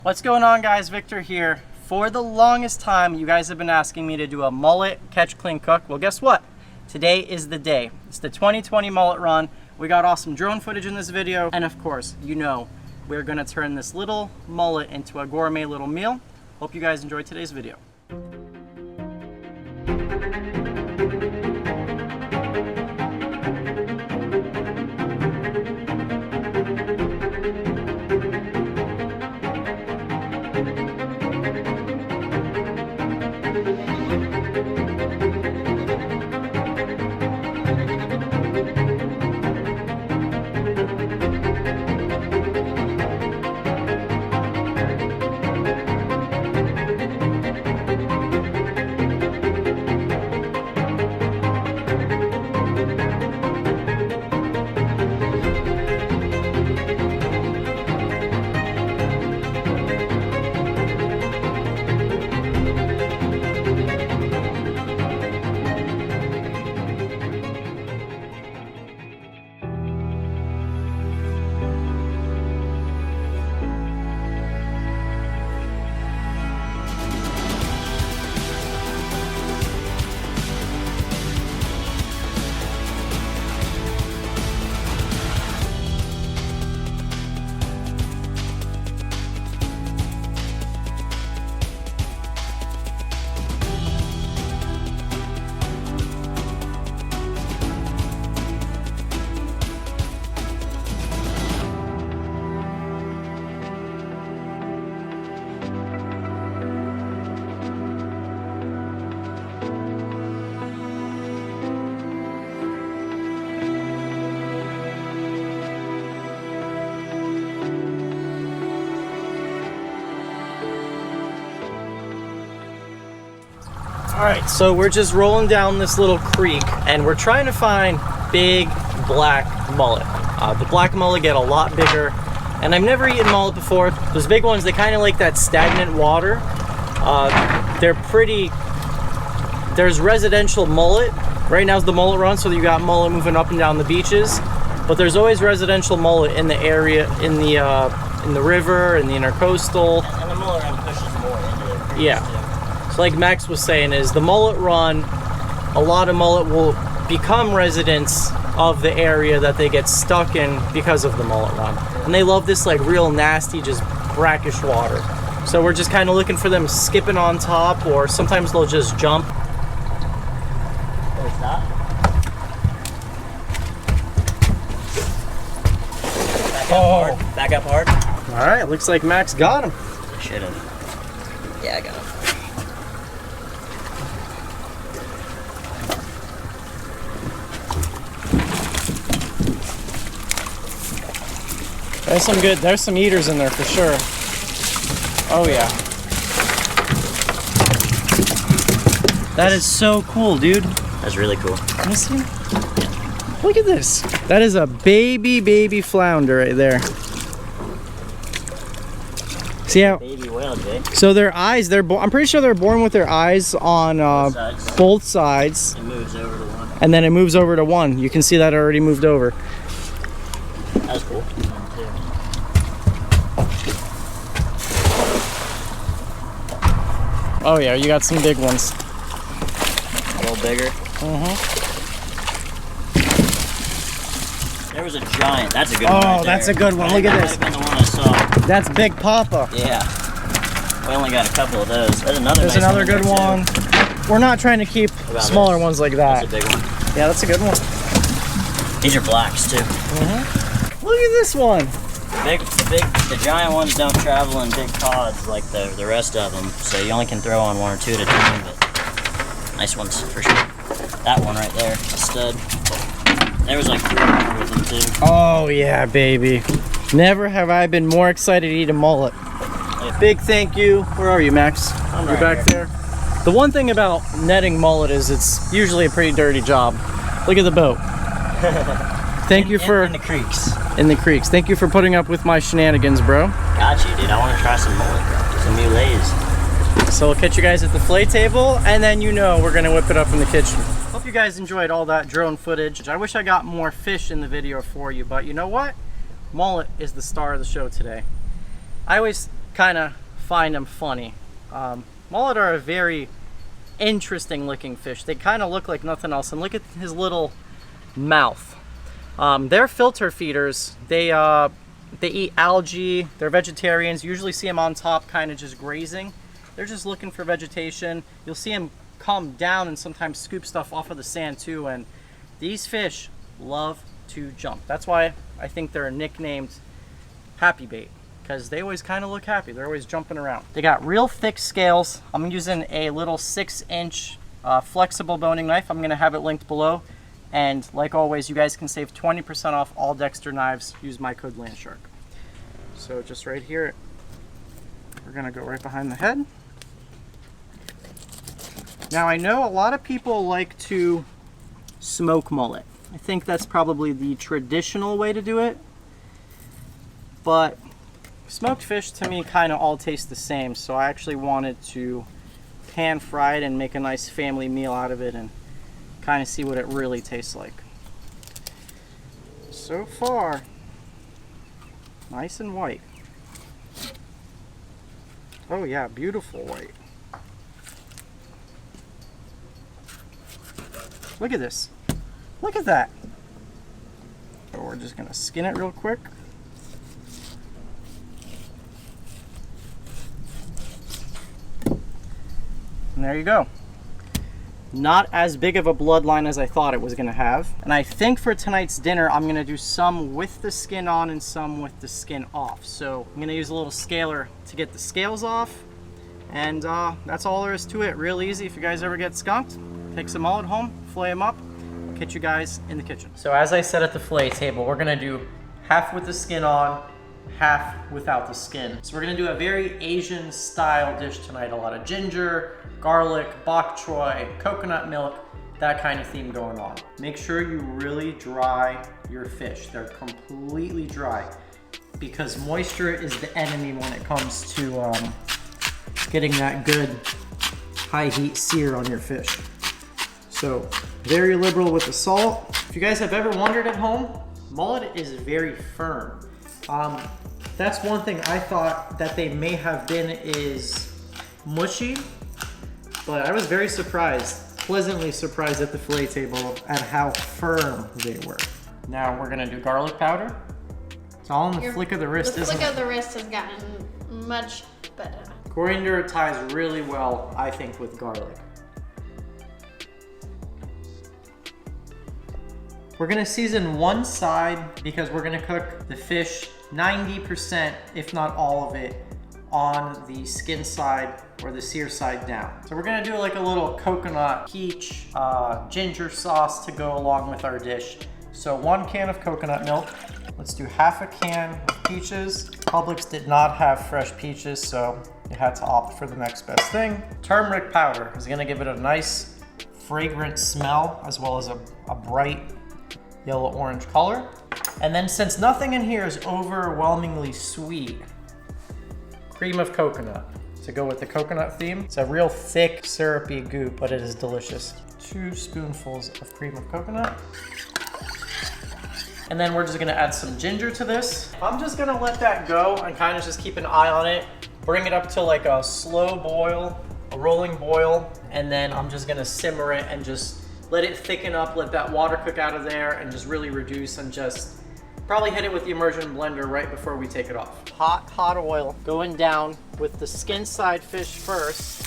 What's going on, guys? Victor here. For the longest time, you guys have been asking me to do a mullet catch, clean, cook. Well, guess what? Today is the day. It's the 2020 mullet run. We got awesome drone footage in this video. And of course, you know, we're gonna turn this little mullet into a gourmet little meal. Hope you guys enjoyed today's video. All right, so we're just rolling down this little creek and we're trying to find big black mullet. The black mullet get a lot bigger, and I've never eaten mullet before. Those big ones, they kind of like that stagnant water. They're pretty, there's residential mullet. Right now is the mullet run, so you got mullet moving up and down the beaches, but there's always residential mullet in the area, in the river, in the intercoastal. And the mullet run pushes more into the creeks. Yeah. So like Max was saying, is the mullet run, a lot of mullet will become residents of the area that they get stuck in because of the mullet run. And they love this like real nasty, just brackish water. So we're just kind of looking for them skipping on top, or sometimes they'll just jump. Oh, stop. Back up hard. Back up hard. All right, looks like Max got him. Should have. Yeah, I got him. There's some eaters in there for sure. Oh yeah. That is so cool, dude. That's really cool. Let me see. Look at this. That is a baby flounder right there. See how? Baby whale, Jay. So their eyes, I'm pretty sure they're born with their eyes on both sides. It moves over to one. And then it moves over to one. You can see that it already moved over. That's cool. Oh yeah, you got some big ones. A little bigger. There was a giant. That's a good one. Oh, that's a good one. Look at this. That might have been the one I saw. That's Big Papa. Yeah. We only got a couple of those. There's another. There's nice another good one. We're not trying to keep smaller ones like that. That's a big one. Yeah, that's a good one. These are blacks too. Look at this one. The giant ones don't travel in big pods like the rest of them, so you only can throw on one or two at a time, but nice ones for sure. That one right there, a stud. There was like 3 more with them too. Oh yeah, baby. Never have I been more excited to eat a mullet. Yeah. Big thank you. Where are you, Max? I'm You're right back there. The one thing about netting mullet is it's usually a pretty dirty job. Look at the boat. Thank you for in the creeks. In the creeks. Thank you for putting up with my shenanigans, bro. Got you, dude. I want to try some mullet, some new lays. So we'll catch you guys at the fillet table, and then you know we're gonna whip it up in the kitchen. Hope you guys enjoyed all that drone footage. I wish I got more fish in the video for you, but you know what? Mullet is the star of the show today. I always kind of find them funny. Mullet are a very interesting looking fish. They kind of look like nothing else, and look at his little mouth. They're filter feeders. They eat algae. They're vegetarians. You usually see them on top kind of just grazing. They're just looking for vegetation. You'll see them come down and sometimes scoop stuff off of the sand too, and these fish love to jump. That's why I think they're nicknamed happy bait, because they always kind of look happy. They're always jumping around. They got real thick scales. I'm using a little 6-inch flexible boning knife. I'm going to have it linked below. And like always, you guys can save 20% off all Dexter knives. Use my code Landshark. So just right here, we're going to go right behind the head. Now I know a lot of people like to smoke mullet. I think that's probably the traditional way to do it. But smoked fish to me kind of all taste the same, so I actually wanted to pan fry it and make a nice family meal out of it and kind of see what it really tastes like. So far, nice and white. Oh yeah, beautiful white. Look at this. Look at that. So we're just gonna skin it real quick. And there you go. Not as big of a bloodline as I thought it was gonna have. And I think for tonight's dinner, I'm gonna do some with the skin on and some with the skin off. So I'm gonna use a little scaler to get the scales off. And that's all there is to it. Real easy. If you guys ever get skunked, take some mullet home, fillet them up. I'll catch you guys in the kitchen. So as I said at the fillet table, we're gonna do half with the skin on, half without the skin. So we're gonna do a very Asian style dish tonight. A lot of ginger, garlic, bok choy, coconut milk, that kind of theme going on. Make sure you really dry your fish. They're completely dry, because moisture is the enemy when it comes to getting that good high heat sear on your fish. So very liberal with the salt. If you guys have ever wondered at home, mullet is very firm. That's one thing I thought that they may have been is mushy, but I was very surprised, pleasantly surprised at the fillet table at how firm they were. Now we're gonna do garlic powder. It's all in the flick of the wrist, isn't it? The flick of the wrist has gotten much better. Coriander ties really well, I think, with garlic. We're gonna season one side because we're gonna cook the fish 90%, if not all of it, on the skin side or the sear side down. So we're gonna do like a little coconut peach ginger sauce to go along with our dish. So 1 can of coconut milk. Let's do half a can of peaches. Publix did not have fresh peaches, so you had to opt for the next best thing. Turmeric powder is gonna give it a nice fragrant smell, as well as a bright yellow-orange color. And then, since nothing in here is overwhelmingly sweet, cream of coconut to go with the coconut theme. It's a real thick, syrupy goop, but it is delicious. 2 spoonfuls of cream of coconut. And then we're just gonna add some ginger to this. I'm just gonna let that go and kind of just keep an eye on it. Bring it up to like a slow boil, a rolling boil, and then I'm just gonna simmer it and just let it thicken up, let that water cook out of there, and just really reduce, and just probably hit it with the immersion blender right before we take it off. Hot oil going down with the skin side fish first.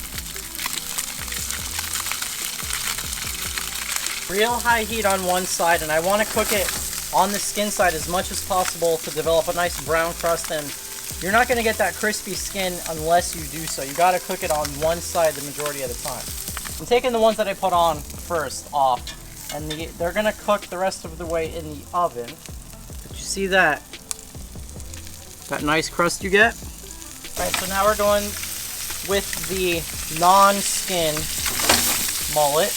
Real high heat on one side, and I want to cook it on the skin side as much as possible to develop a nice brown crust, and you're not going to get that crispy skin unless you do so. You got to cook it on one side the majority of the time. I'm taking the ones that I put on first off, and they're gonna cook the rest of the way in the oven. But you see that nice crust you get? All right, so now we're going with the non-skin mullet.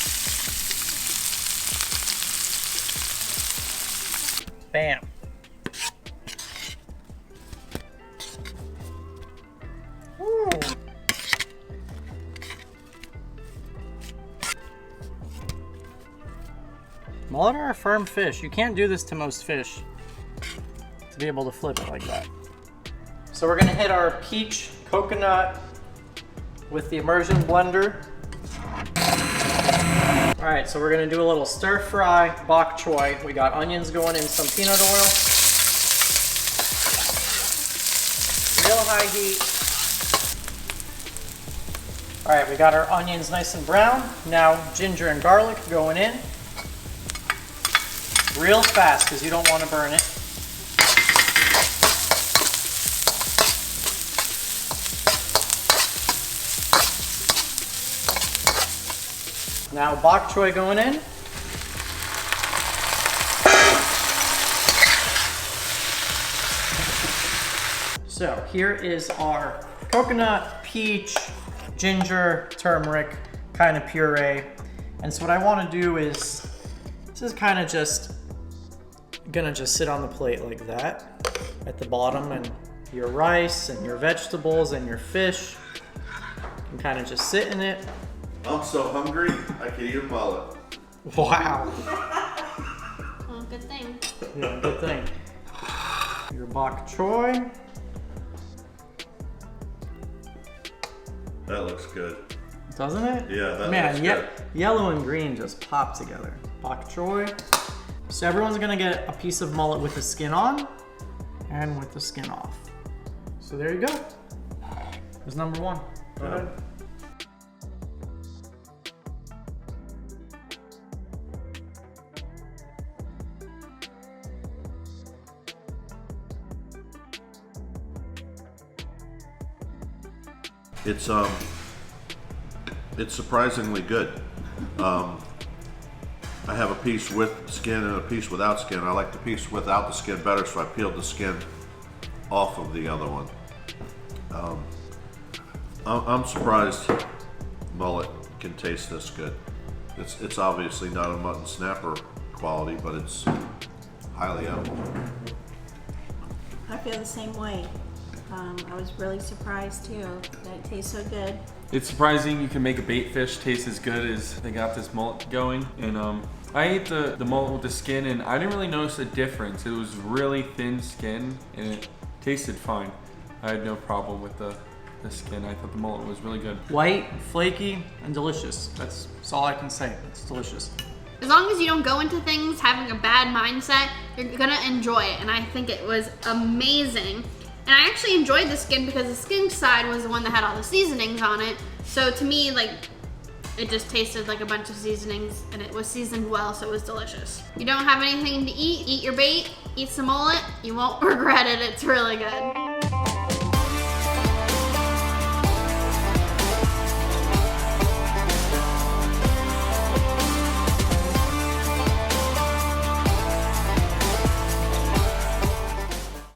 Bam. Ooh. Mullet are a firm fish. You can't do this to most fish to be able to flip it like that. So we're gonna hit our peach coconut with the immersion blender. All right, so we're gonna do a little stir fry bok choy. We got onions going in some peanut oil. Real high heat. All right, we got our onions nice and brown. Now ginger and garlic going in. Real fast, because you don't want to burn it. Now bok choy going in. So here is our coconut, peach, ginger, turmeric kind of puree. And so what I want to do is, this is kind of just gonna just sit on the plate like that at the bottom, and your rice and your vegetables and your fish can kind of just sit in it. I'm so hungry, I could eat a mullet. Wow. Well, good thing. Yeah, good thing. Your bok choy. That looks good. Doesn't it? Yeah, that Man, looks good. Yellow and green just pop together. Bok choy. So everyone's gonna get a piece of mullet with the skin on and with the skin off. So there you go. There's number one. Go ahead. It's surprisingly good. I have a piece with skin and a piece without skin. I like the piece without the skin better, so I peeled the skin off of the other one. I'm surprised mullet can taste this good. It's obviously not a mutton snapper quality, but it's highly edible. I feel the same way. I was really surprised too that it tastes so good. It's surprising you can make a bait fish taste as good as they got this mullet going. And I ate the mullet with the skin, and I didn't really notice a difference. It was really thin skin and it tasted fine. I had no problem with the skin. I thought the mullet was really good. White, flaky, and delicious. That's all I can say. It's delicious. As long as you don't go into things having a bad mindset, you're gonna enjoy it. And I think it was amazing. And I actually enjoyed the skin because the skin side was the one that had all the seasonings on it. So to me, like, it just tasted like a bunch of seasonings, and it was seasoned well, so it was delicious. You don't have anything to eat your bait, eat some mullet, you won't regret it, it's really good.